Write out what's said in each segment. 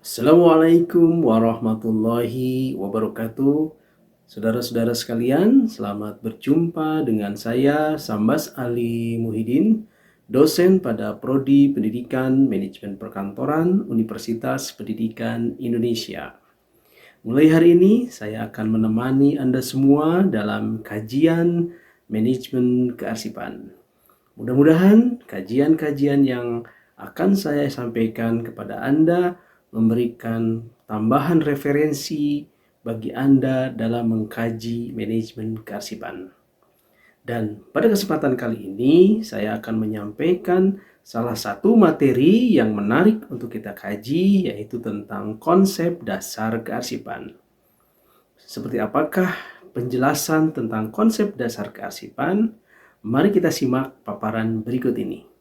Assalamualaikum warahmatullahi wabarakatuh. Saudara-saudara sekalian, selamat berjumpa dengan saya Sambas Ali Muhyiddin, dosen pada Prodi Pendidikan Manajemen Perkantoran Universitas Pendidikan Indonesia. Mulai hari ini saya akan menemani Anda semua dalam kajian manajemen kearsipan. Mudah-mudahan kajian-kajian yang akan saya sampaikan kepada Anda memberikan tambahan referensi bagi Anda dalam mengkaji manajemen kearsipan. Dan pada kesempatan kali ini saya akan menyampaikan salah satu materi yang menarik untuk kita kaji, yaitu tentang konsep dasar kearsipan. Seperti apakah penjelasan tentang konsep dasar kearsipan? Mari kita simak paparan berikut ini.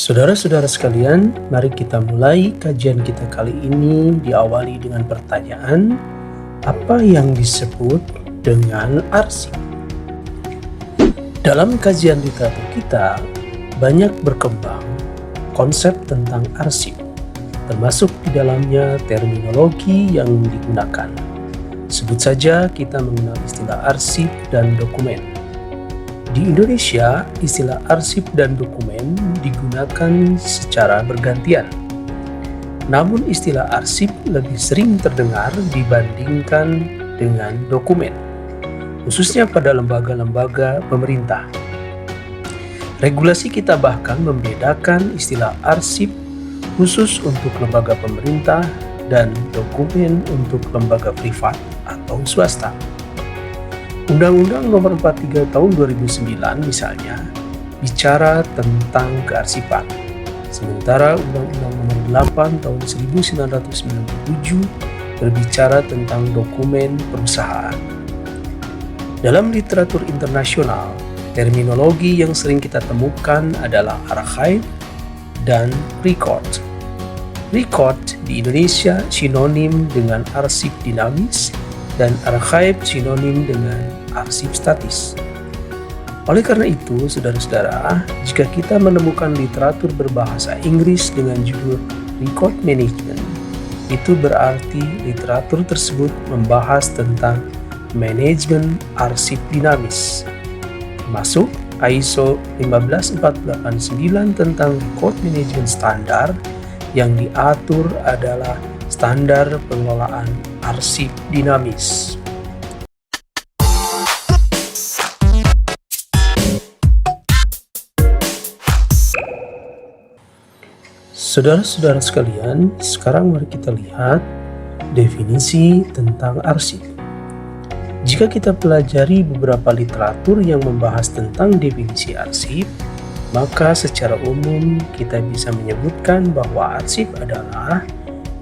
Saudara-saudara sekalian, mari kita mulai kajian kita kali ini diawali dengan pertanyaan, apa yang disebut dengan arsip? Dalam kajian literatur kita, banyak berkembang konsep tentang arsip, termasuk di dalamnya terminologi yang digunakan. Sebut saja kita mengenal istilah arsip dan dokumen. Di Indonesia, istilah arsip dan dokumen digunakan secara bergantian. Namun istilah arsip lebih sering terdengar dibandingkan dengan dokumen, khususnya pada lembaga-lembaga pemerintah. Regulasi kita bahkan membedakan istilah arsip khusus untuk lembaga pemerintah dan dokumen untuk lembaga privat atau swasta. Undang-Undang Nomor 43 Tahun 2009 misalnya bicara tentang kearsipan, sementara Undang-Undang Nomor 8 Tahun 1997 berbicara tentang dokumen perusahaan. Dalam literatur internasional, terminologi yang sering kita temukan adalah archive dan record. Record di Indonesia sinonim dengan arsip dinamis dan archive sinonim dengan arsip statis. Oleh karena itu, saudara-saudara, jika kita menemukan literatur berbahasa Inggris dengan judul Record Management, itu berarti literatur tersebut membahas tentang manajemen arsip dinamis, termasuk ISO 15489 tentang Record Management Standard yang diatur adalah standar pengelolaan arsip dinamis. Saudara-saudara sekalian, sekarang mari kita lihat definisi tentang arsip. Jika kita pelajari beberapa literatur yang membahas tentang definisi arsip, maka secara umum kita bisa menyebutkan bahwa arsip adalah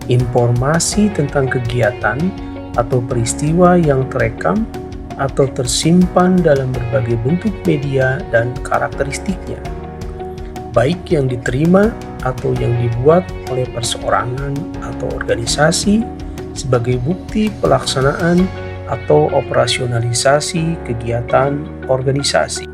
informasi tentang kegiatan atau peristiwa yang terekam atau tersimpan dalam berbagai bentuk media dan karakteristiknya, baik yang diterima atau yang dibuat oleh perseorangan atau organisasi sebagai bukti pelaksanaan atau operasionalisasi kegiatan organisasi.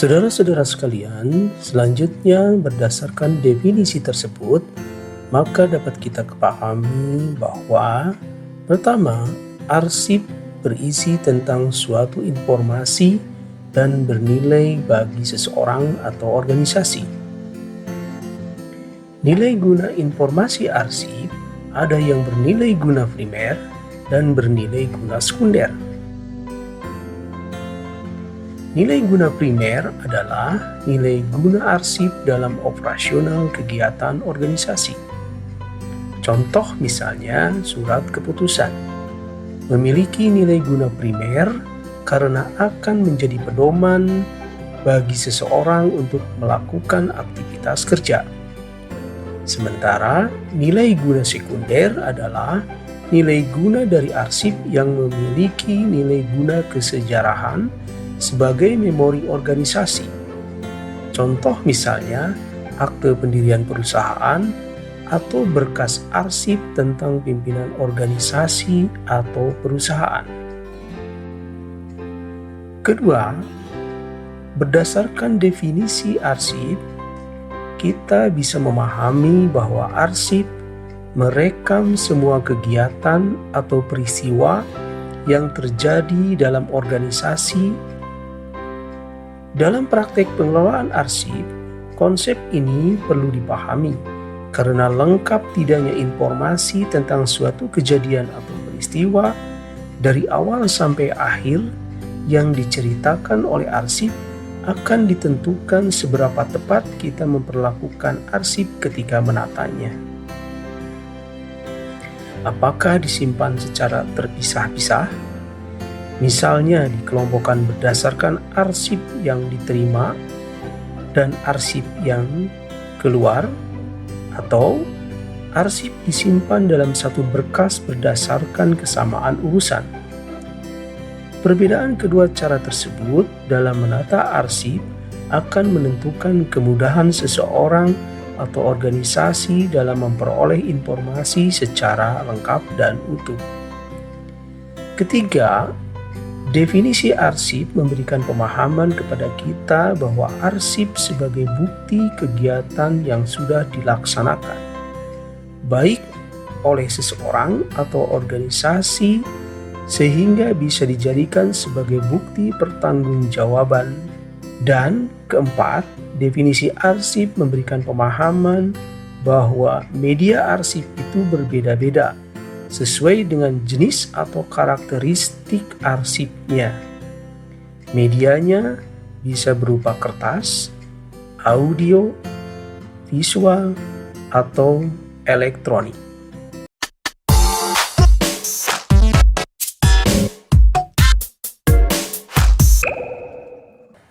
Saudara-saudara sekalian, selanjutnya berdasarkan definisi tersebut, maka dapat kita kepahami bahwa pertama, arsip berisi tentang suatu informasi dan bernilai bagi seseorang atau organisasi. Nilai guna informasi arsip ada yang bernilai guna primer dan bernilai guna sekunder. Nilai guna primer adalah nilai guna arsip dalam operasional kegiatan organisasi. Contoh misalnya surat keputusan memiliki nilai guna primer karena akan menjadi pedoman bagi seseorang untuk melakukan aktivitas kerja. Sementara nilai guna sekunder adalah nilai guna dari arsip yang memiliki nilai guna kesejarahan sebagai memori organisasi. Contoh misalnya akte pendirian perusahaan atau berkas arsip tentang pimpinan organisasi atau perusahaan. Kedua, berdasarkan definisi arsip, kita bisa memahami bahwa arsip merekam semua kegiatan atau peristiwa yang terjadi dalam organisasi. Dalam praktek pengelolaan arsip, konsep ini perlu dipahami karena lengkap tidaknya informasi tentang suatu kejadian atau peristiwa dari awal sampai akhir yang diceritakan oleh arsip akan ditentukan seberapa tepat kita memperlakukan arsip ketika menatanya. Apakah disimpan secara terpisah-pisah? Misalnya dikelompokkan berdasarkan arsip yang diterima dan arsip yang keluar, atau arsip disimpan dalam satu berkas berdasarkan kesamaan urusan. Perbedaan kedua cara tersebut dalam menata arsip akan menentukan kemudahan seseorang atau organisasi dalam memperoleh informasi secara lengkap dan utuh. Ketiga, definisi arsip memberikan pemahaman kepada kita bahwa arsip sebagai bukti kegiatan yang sudah dilaksanakan, baik oleh seseorang atau organisasi, sehingga bisa dijadikan sebagai bukti pertanggungjawaban. Dan keempat, definisi arsip memberikan pemahaman bahwa media arsip itu berbeda-beda sesuai dengan jenis atau karakteristik arsipnya. Medianya bisa berupa kertas, audio, visual, atau elektronik.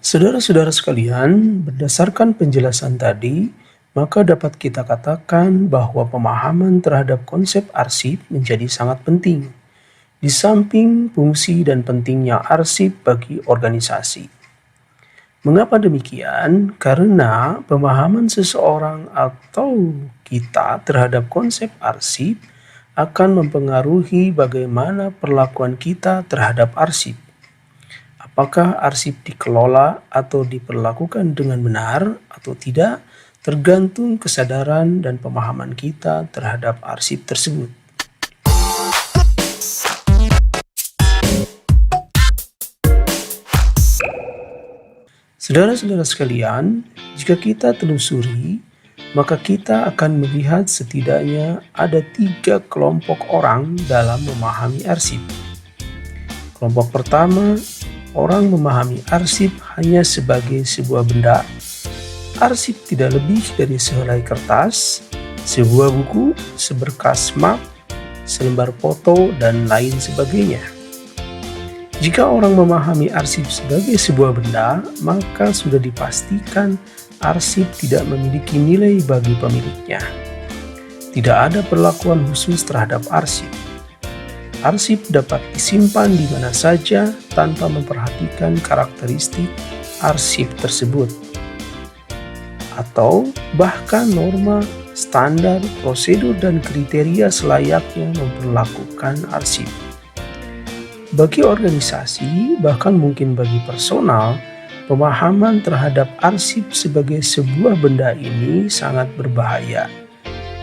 Saudara-saudara sekalian, berdasarkan penjelasan tadi, maka dapat kita katakan bahwa pemahaman terhadap konsep arsip menjadi sangat penting, di samping fungsi dan pentingnya arsip bagi organisasi. Mengapa demikian? Karena pemahaman seseorang atau kita terhadap konsep arsip akan mempengaruhi bagaimana perlakuan kita terhadap arsip. Apakah arsip dikelola atau diperlakukan dengan benar atau tidak, tergantung kesadaran dan pemahaman kita terhadap arsip tersebut. Saudara-saudara sekalian, jika kita telusuri, maka kita akan melihat setidaknya ada 3 kelompok orang dalam memahami arsip. Kelompok pertama, orang memahami arsip hanya sebagai sebuah benda. Arsip tidak lebih dari sehelai kertas, sebuah buku, seberkas map, selembar foto, dan lain sebagainya. Jika orang memahami arsip sebagai sebuah benda, maka sudah dipastikan arsip tidak memiliki nilai bagi pemiliknya. Tidak ada perlakuan khusus terhadap arsip. Arsip dapat disimpan di mana saja tanpa memperhatikan karakteristik arsip tersebut, atau bahkan norma, standar, prosedur, dan kriteria selayaknya memperlakukan arsip. Bagi organisasi, bahkan mungkin bagi personal, pemahaman terhadap arsip sebagai sebuah benda ini sangat berbahaya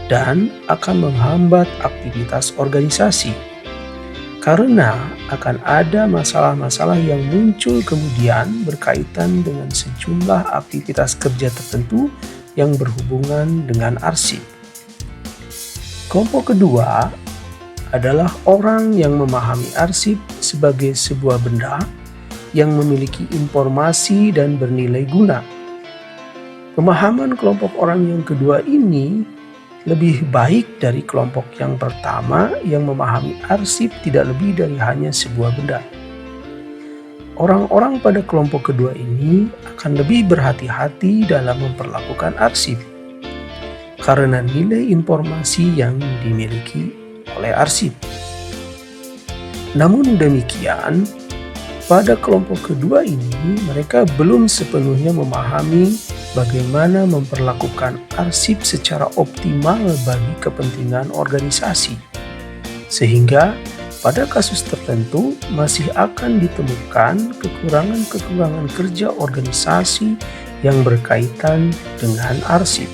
dan akan menghambat aktivitas organisasi. Karena akan ada masalah-masalah yang muncul kemudian berkaitan dengan sejumlah aktivitas kerja tertentu yang berhubungan dengan arsip. Kelompok kedua adalah orang yang memahami arsip sebagai sebuah benda yang memiliki informasi dan bernilai guna. Pemahaman kelompok orang yang kedua ini lebih baik dari kelompok yang pertama yang memahami arsip tidak lebih dari hanya sebuah benda. Orang-orang pada kelompok kedua ini akan lebih berhati-hati dalam memperlakukan arsip karena nilai informasi yang dimiliki oleh arsip. Namun demikian, pada kelompok kedua ini mereka belum sepenuhnya memahami bagaimana memperlakukan arsip secara optimal bagi kepentingan organisasi. Sehingga pada kasus tertentu masih akan ditemukan kekurangan-kekurangan kerja organisasi yang berkaitan dengan arsip.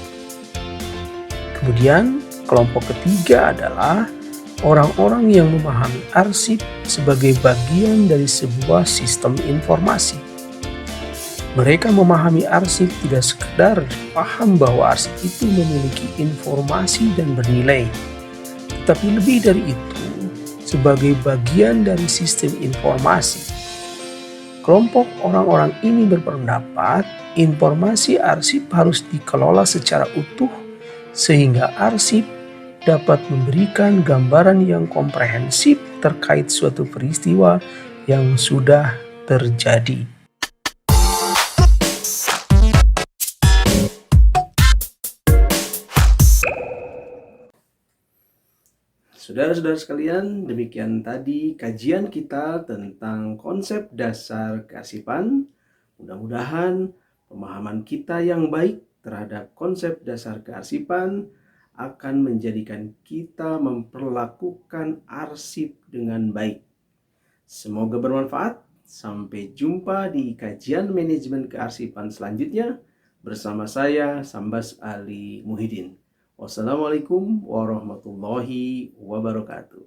Kemudian kelompok ketiga adalah orang-orang yang memahami arsip sebagai bagian dari sebuah sistem informasi. Mereka memahami arsip tidak sekedar paham bahwa arsip itu memiliki informasi dan bernilai, tetapi lebih dari itu, sebagai bagian dari sistem informasi. Kelompok orang-orang ini berpendapat informasi arsip harus dikelola secara utuh sehingga arsip dapat memberikan gambaran yang komprehensif terkait suatu peristiwa yang sudah terjadi. Saudara-saudara sekalian, demikian tadi kajian kita tentang konsep dasar kearsipan. Mudah-mudahan pemahaman kita yang baik terhadap konsep dasar kearsipan akan menjadikan kita memperlakukan arsip dengan baik. Semoga bermanfaat. Sampai jumpa di kajian manajemen kearsipan selanjutnya bersama saya Sambas Ali Muhyiddin. Wassalamualaikum warahmatullahi wabarakatuh.